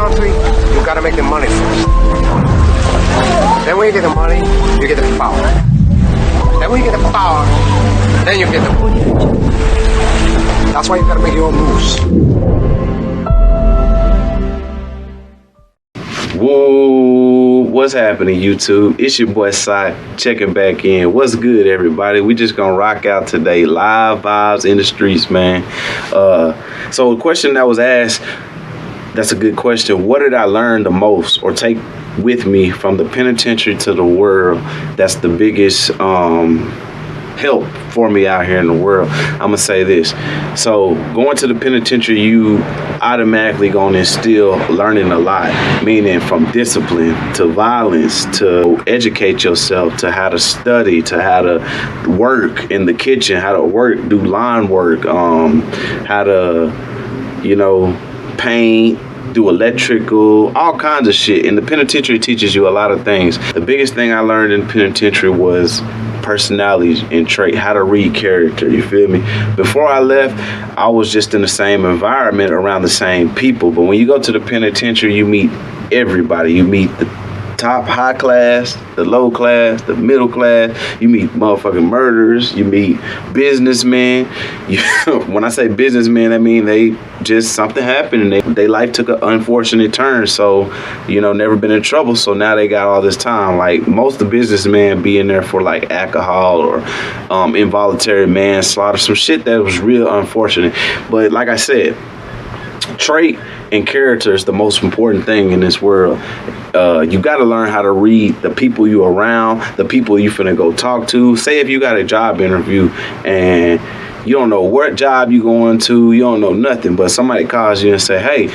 country, you gotta make the money first. Then when you get the money, you get the power. Then when you get the power, then you get the money. That's why you gotta make your own moves. Whoa, what's happening, YouTube? It's your boy Sai checking back in. What's good, everybody? We just gonna rock out today. Live vibes in the streets, man. So the question that was asked, that's a good question. What did I learn the most or take with me from the penitentiary to the world? That's the biggest help for me out here in the world. I'm gonna say this. So going to the penitentiary, you automatically gonna instill learning a lot, meaning from discipline to violence to educate yourself to how to study, to how to work in the kitchen, how to work, do line work, how to, paint, do electrical, all kinds of shit. And the penitentiary teaches you a lot of things. The biggest thing I learned in penitentiary was personality and trait, how to read character, you feel me? Before I left, I was just in the same environment around the same people. But when you go to the penitentiary, you meet everybody. You meet the top high class, the low class, the middle class. You meet motherfucking murderers. You meet businessmen. When I say businessmen, I mean they just something happened and they life took an unfortunate turn. So, never been in trouble. So now they got all this time. Like most of the businessmen be in there for like alcohol or involuntary manslaughter, some shit that was real unfortunate. But like I said, trait and character is the most important thing in this world. You got to learn how to read the people you around, the people you finna go talk to. Say if you got a job interview and you don't know what job you going to, you don't know nothing, but somebody calls you and say, hey,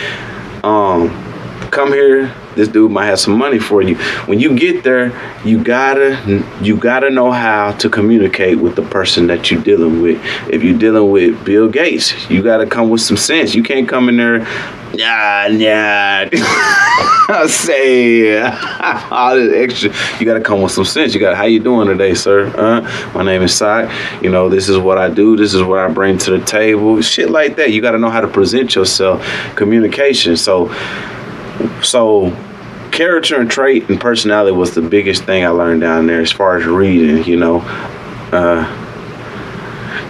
come here. This dude might have some money for you. When you get there, you gotta know how to communicate with the person that you're dealing with. If you're dealing with Bill Gates, you gotta come with some sense. You can't come in there, I say all this extra. You gotta come with some sense. You got, how you doing today, sir? My name is Sai. This is what I do. This is what I bring to the table. Shit like that. You gotta know how to present yourself. Communication. So character and trait and personality was the biggest thing I learned down there as far as reading,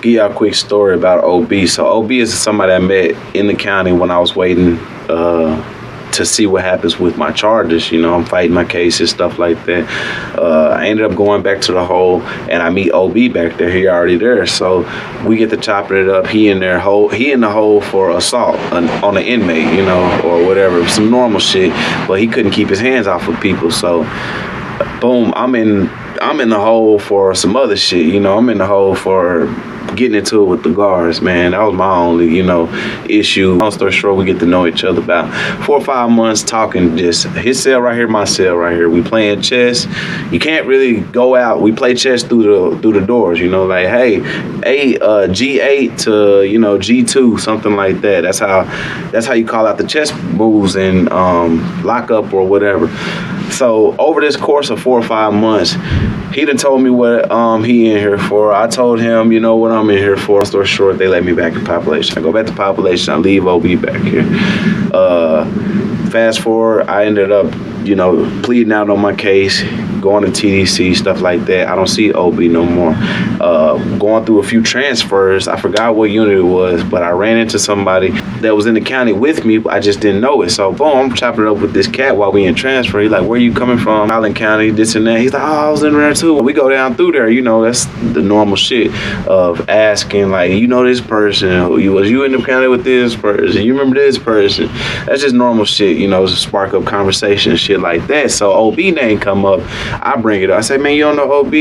Give y'all a quick story about OB. So OB is somebody I met in the county when I was waiting to see what happens with my charges. I'm fighting my cases, stuff like that. I ended up going back to the hole and I meet OB back there. He already there. So we get to chopping it up. He in the hole for assault on an inmate, or whatever, some normal shit. But he couldn't keep his hands off of people. So boom, I'm in the hole for some other shit. I'm in the hole for getting into it with the guards, man. That was my only, issue. Long story short, we get to know each other about 4 or 5 months talking, just his cell right here, my cell right here. We playing chess. You can't really go out. We play chess through the doors, like, hey, G8 to, G2, something like that. That's how you call out the chess moves and lock up or whatever. So over this course of 4 or 5 months, he done told me what he in here for. I told him, what I'm in here for. Story short, they let me back in population. I go back to population. I leave OB back here. Fast forward, I ended up, pleading out on my case, going to TDC, stuff like that. I don't see OB no more. Going through a few transfers. I forgot what unit it was, but I ran into somebody that was in the county with me. I just didn't know it. So boom, I'm chopping it up with this cat while we in transfer. He's like, where you coming from? Island County, this and that. He's like, I was in there too. We go down through there, that's the normal shit of asking, like, this person, was you in the county with this person? You remember this person? That's just normal shit, to spark up conversation, shit like that. So OB name come up. I bring it up. I say, man, you don't know OB?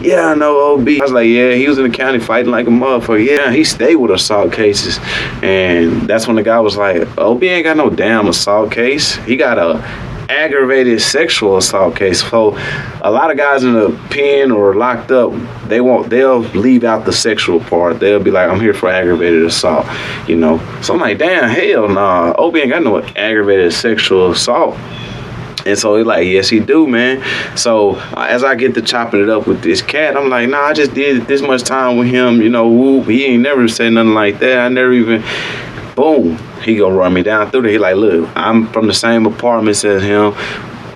Yeah, I know OB. I was like, yeah, he was in the county fighting like a motherfucker. Yeah, he stayed with assault cases. And that's when the guy was like, OB ain't got no damn assault case. He got a aggravated sexual assault case. So a lot of guys in the pen or locked up, they'll leave out the sexual part. They'll be like, I'm here for aggravated assault, So I'm like, damn, hell nah. OB ain't got no aggravated sexual assault. And so he's like, yes, he do, man. So as I get to chopping it up with this cat, I'm like, nah, I just did this much time with him, whoop. He ain't never said nothing like that. I never even Boom, he gonna run me down through there. He like, look, I'm from the same apartments as him.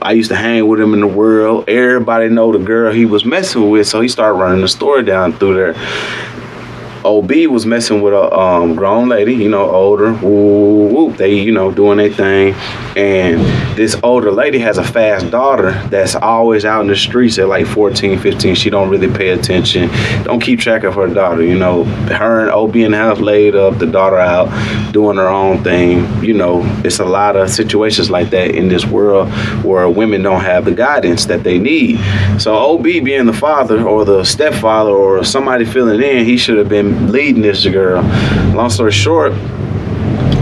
I used to hang with him in the world. Everybody know the girl he was messing with, so he started running the story down through there. OB was messing with a grown lady, you know, older. Woo, woo, they, you know, doing their thing. And this older lady has a fast daughter that's always out in the streets at like 14, 15. She don't really pay attention. Don't keep track of her daughter, you know. Her and OB in the house laid up, the daughter out doing her own thing. You know, it's a lot of situations like that in this world where women don't have the guidance that they need. So OB being the father or the stepfather or somebody filling in, he should have been leading this girl. Long story short,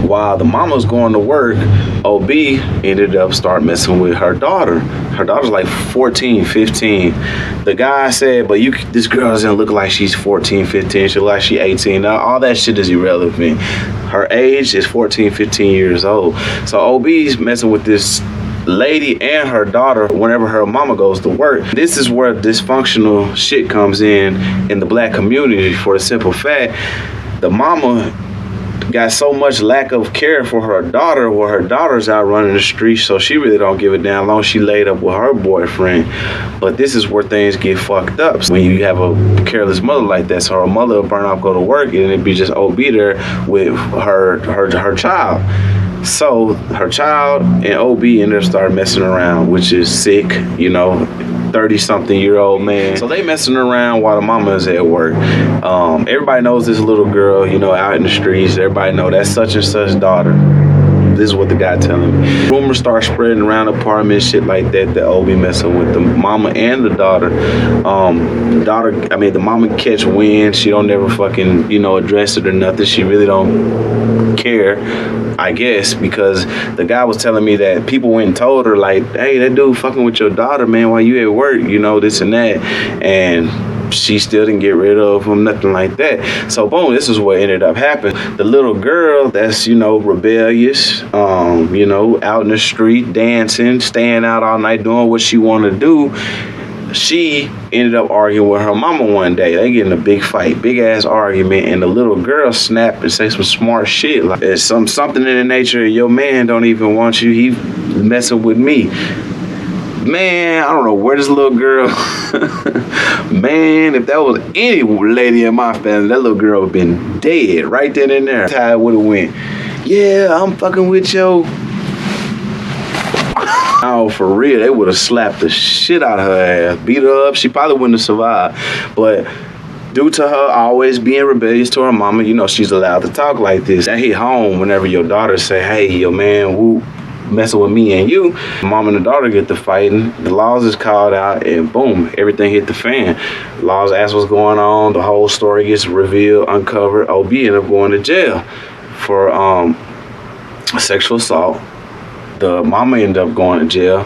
while the mama was going to work, OB ended up start messing with her daughter. Her daughter's like 14, 15. The guy said, but this girl doesn't look like she's 14, 15. She look like she's 18. Now, all that shit is irrelevant. Her age is 14, 15 years old. So OB's messing with this lady and her daughter whenever her mama goes to work. This is where dysfunctional shit comes in the black community, for the simple fact the mama got so much lack of care for her daughter, where her daughter's out running the streets, so she really don't give a damn as long as she laid up with her boyfriend. But this is where things get fucked up when you have a careless mother like that. So her mother will burn off, go to work, and it'd be just OB there with her child. So her child and OB ended up start messing around, which is sick, you know, 30-something-year-old man. So they messing around while the mama is at work. Everybody knows this little girl, you know, out in the streets. Everybody know that's such and such daughter. This is what the guy telling me. Rumors start spreading around the apartment, shit like that, that OB messing with the mama and the daughter. The mama catch wind. She don't never fucking, you know, address it or nothing. She really don't care, I guess, because the guy was telling me that people went and told her, like, hey, that dude fucking with your daughter, man, while you at work, you know, this and that. And she still didn't get rid of him, nothing like that. So boom, this is what ended up happening. The little girl that's, you know, rebellious, you know, out in the street dancing, staying out all night doing what she want to do, she ended up arguing with her mama one day. They get in a big fight, big ass argument, and the little girl snap and say some smart shit like it's something in the nature of your man don't even want you, he messing with me. Man, I don't know where this little girl, man, if that was any lady in my family, that little girl would have been dead right then and there. That's how it would have went. Yeah, I'm fucking with yo. Oh, for real, they would have slapped the shit out of her ass, beat her up. She probably wouldn't have survived. But due to her always being rebellious to her mama, you know, she's allowed to talk like this. That hit home whenever your daughter say, hey, your man, woo, messing with me and you. Mom and the daughter get to fighting. The laws is called out, and boom, everything hit the fan. Laws ask what's going on. The whole story gets revealed, uncovered. OB ended up going to jail for sexual assault. The mama ended up going to jail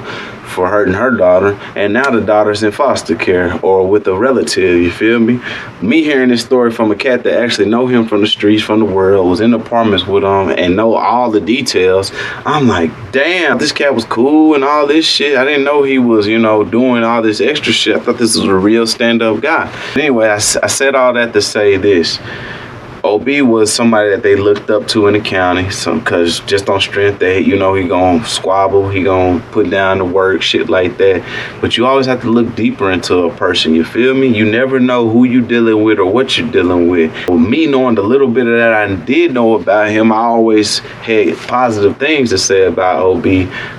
for hurting her daughter, and now the daughter's in foster care or with a relative, you feel me? Me hearing this story from a cat that actually know him from the streets, from the world, was in apartments with him and know all the details, I'm like, damn, this cat was cool and all this shit. I didn't know he was, you know, doing all this extra shit. I thought this was a real stand-up guy. Anyway, I said all that to say this. OB was somebody that they looked up to in the county, because just on strength that, you know, he gonna squabble, he gonna put down the work, shit like that. But you always have to look deeper into a person, you feel me? You never know who you dealing with or what you're dealing with. Well, me knowing the little bit of that I did know about him, I always had positive things to say about OB,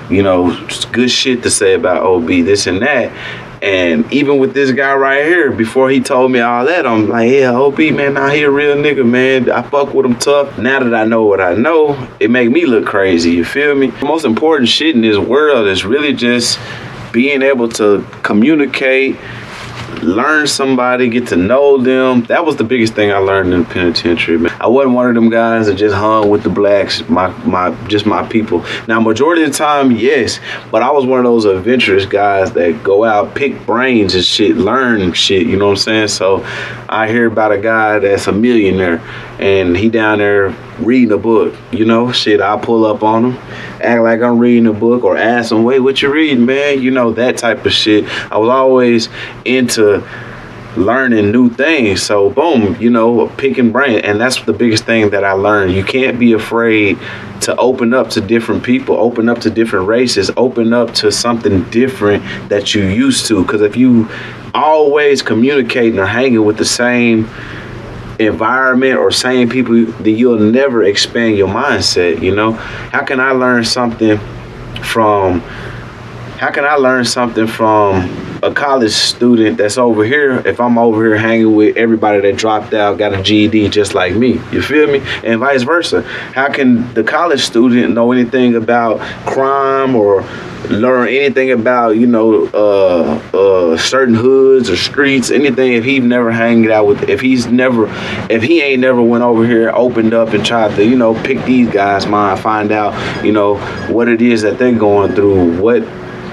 you know, good shit to say about OB, this and that. And even with this guy right here, before he told me all that, I'm like, yeah, OB, man, now he a real nigga, man. I fuck with him tough. Now that I know what I know, it make me look crazy, you feel me? The most important shit in this world is really just being able to communicate, learn somebody, get to know them. That was the biggest thing I learned in the penitentiary, man. I wasn't one of them guys that just hung with the blacks, my people. Now, majority of the time, yes, but I was one of those adventurous guys that go out, pick brains and shit, learn shit, you know what I'm saying? So I hear about a guy that's a millionaire and he down there reading a book, you know, shit, I'll pull up on him, act like I'm reading a book, or ask him, wait, what you reading, man? You know, that type of shit. I was always into learning new things. So boom, you know, picking brain. And that's the biggest thing that I learned. You can't be afraid to open up to different people, open up to different races, open up to something different that you used to. Because if you always communicating or hanging with the same environment or same people, then you'll never expand your mindset. You know, how can I learn something from a college student that's over here if I'm over here hanging with everybody that dropped out, got a GED just like me? You feel me? And vice versa. How can the college student know anything about crime or learn anything about, you know, certain hoods or streets, anything, if he never hanged out with, if he ain't never went over here, opened up and tried to, you know, pick these guys' mind, find out, you know, what it is that they're going through, what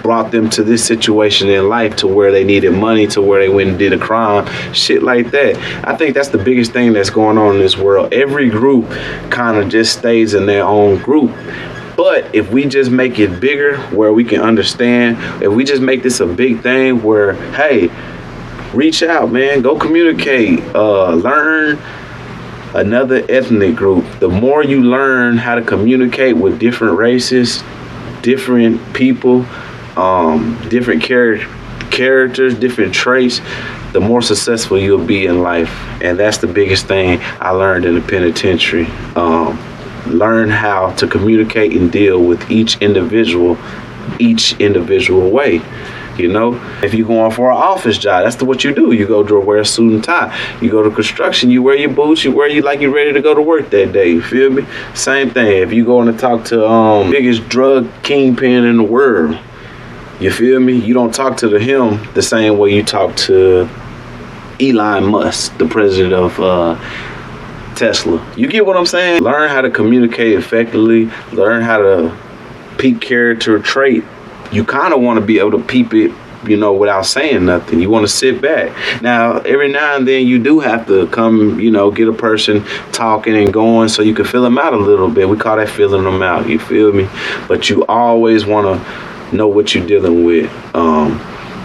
brought them to this situation in life, to where they needed money, to where they went and did a crime, shit like that. I think that's the biggest thing that's going on in this world. Every group kind of just stays in their own group. But if we just make it bigger, where we can understand, if we just make this a big thing where, hey, reach out, man, go communicate, learn another ethnic group. The more you learn how to communicate with different races, different people, different characters, different traits, the more successful you'll be in life. And that's the biggest thing I learned in the penitentiary. Learn how to communicate and deal with each individual way. You know, if you're going for an office job, that's what you do. You go to wear a suit and tie. You go to construction, you wear your boots, you like you're ready to go to work that day. You feel me? Same thing. If you going to talk to biggest drug kingpin in the world, you feel me? You don't talk to him the same way you talk to Elon Musk, the president of Tesla. You get what I'm saying? Learn how to communicate effectively. Learn how to peep character trait. You kind of want to be able to peep it, you know, without saying nothing. You want to sit back. Now, every now and then you do have to come, you know, get a person talking and going so you can fill them out a little bit. We call that filling them out. You feel me? But you always want to know what you're dealing with.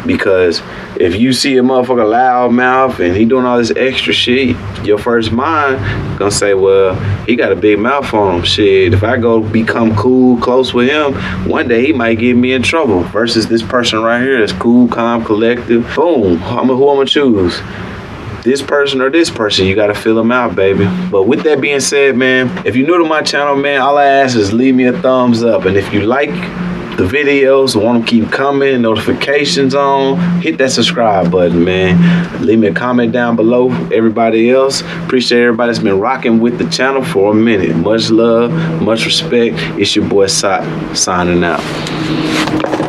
Because if you see a motherfucker loud mouth and he doing all this extra shit, your first mind gonna say, well, he got a big mouth on him. Shit, if I go become cool, close with him, one day he might get me in trouble. Versus this person right here that's cool, calm, collective. Boom, who I'm gonna choose? This person or this person? You gotta fill them out, baby. But with that being said, man, if you're new to my channel, man, all I ask is leave me a thumbs up. And if you like the videos, want to keep coming, notifications on, hit that subscribe button, man. Leave me a comment down below. Everybody else, appreciate everybody that's been rocking with the channel for a minute. Much love, much respect. It's your boy Sock signing out.